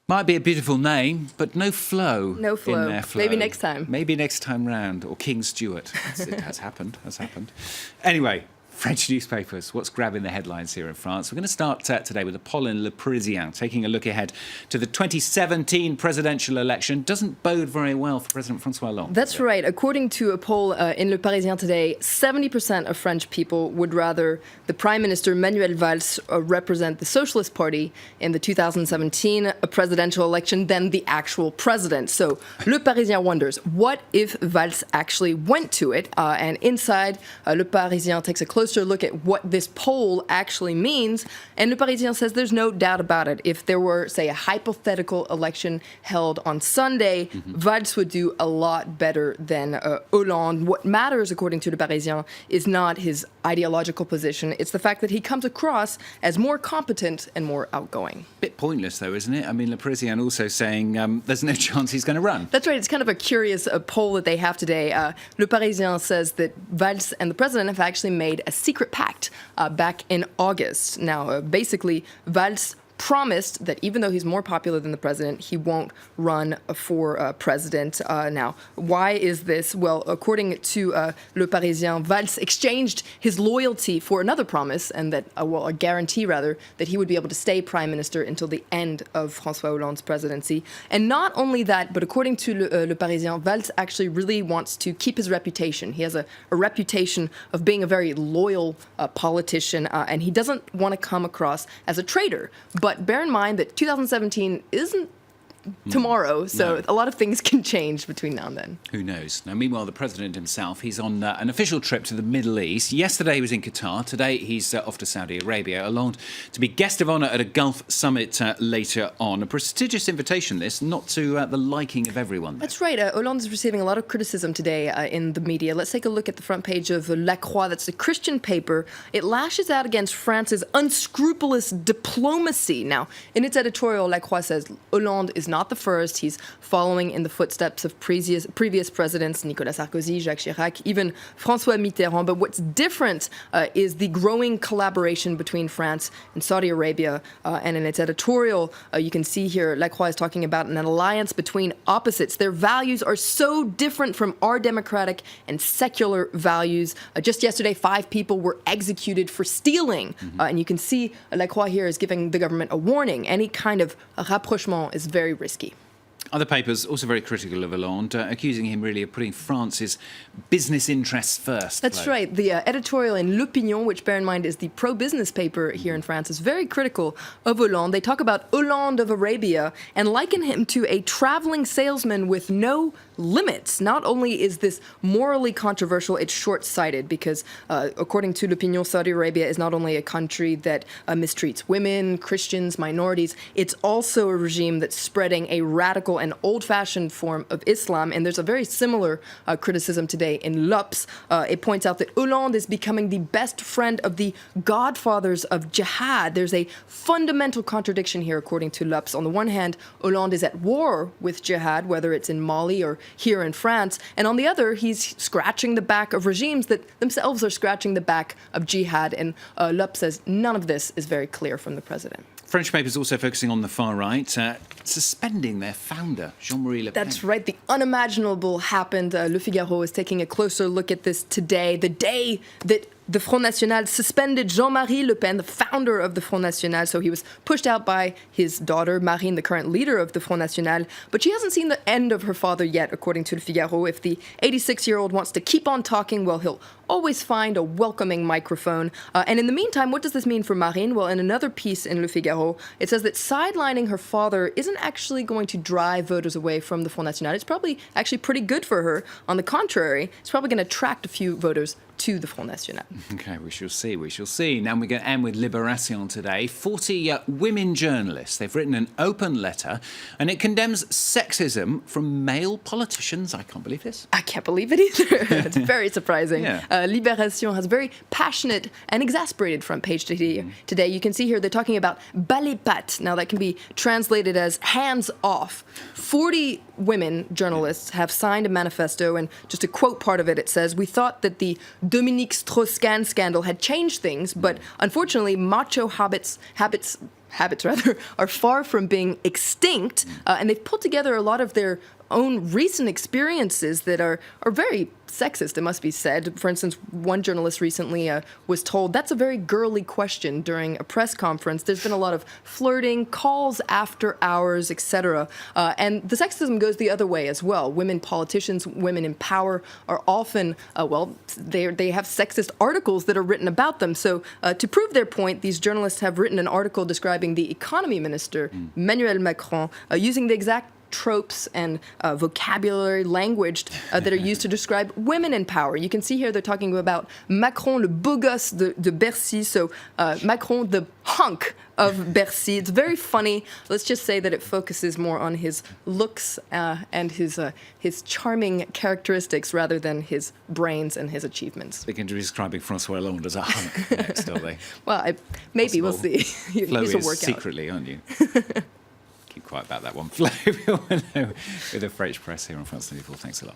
Might be a beautiful name, but no flow. No flow. In their flow. Maybe next time. Maybe next time round, or King Stuart. It has happened. Anyway, French newspapers, what's grabbing the headlines here in France? We're going to start today with a poll in Le Parisien, taking a look ahead to the 2017 presidential election. Doesn't bode very well for President François Hollande. That's right. According to a poll in Le Parisien today, 70% of French people would rather the Prime Minister Manuel Valls represent the Socialist Party in the 2017 presidential election than the actual president. So Le Parisien wonders, what if Valls actually went to it? And inside, Le Parisien takes a closer look at what this poll actually means. And Le Parisien says there's no doubt about it. If there were, say, a hypothetical election held on Sunday, Valls would do a lot better than Hollande. What matters, according to Le Parisien, is not his ideological position. It's the fact that he comes across as more competent and more outgoing. Bit pointless, though, isn't it? I mean, Le Parisien also saying there's no chance he's going to run. That's right. It's kind of a curious poll that they have today. Le Parisien says that Valls and the president have actually made a secret pact back in August. Now, basically, Valls promised that even though he's more popular than the president, he won't run for president. Now, why is this? Well, according to Le Parisien, Valls exchanged his loyalty for another promise, and that, a guarantee rather, that he would be able to stay prime minister until the end of François Hollande's presidency. And not only that, but according to Le Parisien, Valls actually really wants to keep his reputation. He has a reputation of being a very loyal politician, and he doesn't want to come across as a traitor. But bear in mind that 2017 isn't tomorrow, so a lot of things can change between now and then. Who knows? Now, meanwhile, the president himself, he's on an official trip to the Middle East. Yesterday he was in Qatar. Today he's off to Saudi Arabia, Hollande to be guest of honour at a Gulf summit later on. A prestigious invitation, this, not to the liking of everyone. That's right. Hollande is receiving a lot of criticism today in the media. Let's take a look at the front page of La Croix. That's a Christian paper. It lashes out against France's unscrupulous diplomacy. Now, in its editorial, La Croix says Hollande is not the first. He's following in the footsteps of previous presidents, Nicolas Sarkozy, Jacques Chirac, even François Mitterrand. But what's different is the growing collaboration between France and Saudi Arabia. And in its editorial, you can see here, La Croix is talking about an alliance between opposites. Their values are so different from our democratic and secular values. Just yesterday, 5 people were executed for stealing. And you can see La Croix here is giving the government a warning. Any kind of rapprochement is very risky. Other papers also very critical of Hollande, accusing him really of putting France's business interests first. That's right. The editorial in L'Opinion, which bear in mind is the pro-business paper here in France, is very critical of Hollande. They talk about Hollande of Arabia and liken him to a traveling salesman with no limits. Not only is this morally controversial, it's short-sighted because, according to L'Opinion, Saudi Arabia is not only a country that mistreats women, Christians, minorities, it's also a regime that's spreading a radical and old-fashioned form of Islam. And there's a very similar criticism today in L'Obs. It points out that Hollande is becoming the best friend of the godfathers of jihad. There's a fundamental contradiction here, according to L'Obs. On the one hand, Hollande is at war with jihad, whether it's in Mali or here in France. And on the other, he's scratching the back of regimes that themselves are scratching the back of jihad. And L'Obs says none of this is very clear from the president. French papers also focusing on the far right, suspending their founder, Jean-Marie Le Pen. That's right. The unimaginable happened. Le Figaro is taking a closer look at this today, the day that the Front National suspended Jean-Marie Le Pen, the founder of the Front National. So he was pushed out by his daughter, Marine, the current leader of the Front National. But she hasn't seen the end of her father yet, according to Le Figaro. If the 86-year-old wants to keep on talking, well, he'll always find a welcoming microphone. And in the meantime, what does this mean for Marine? Well, in another piece in Le Figaro, it says that sidelining her father isn't actually going to drive voters away from the Front National. It's probably actually pretty good for her. On the contrary, it's probably going to attract a few voters to the Front National. OK, we shall see. Now we're going to end with Libération today. 40 women journalists, they've written an open letter and it condemns sexism from male politicians. I can't believe this. I can't believe it either. It's very surprising. Yeah. Libération has a very passionate and exasperated front page today. You can see here they're talking about balai pattes. Now that can be translated as hands off. 40 women journalists have signed a manifesto, and just to quote part of it, it says, "We thought that the Dominique Strauss-Kahn scandal had changed things, but unfortunately macho habits habits rather, are far from being extinct, and they've put together a lot of their own recent experiences that are very sexist, it must be said. For instance, one journalist recently was told, that's a very girly question during a press conference. There's been a lot of flirting, calls after hours, etc. And the sexism goes the other way as well. Women politicians, women in power are often, they have sexist articles that are written about them. So to prove their point, these journalists have written an article describing the economy minister, Emmanuel Macron, using the exact tropes and vocabulary language that are used to describe women in power. You can see here they're talking about Macron, le beau gosse de Bercy, so Macron, the hunk of Bercy. It's very funny. Let's just say that it focuses more on his looks and his charming characteristics rather than his brains and his achievements. They're going to be describing François Hollande as a hunk next, are they? Well, maybe we'll see. Flo He's a is workout. secretly, aren't you? Keep quiet about that one, Flo. With the French press here on France 24. Thanks a lot.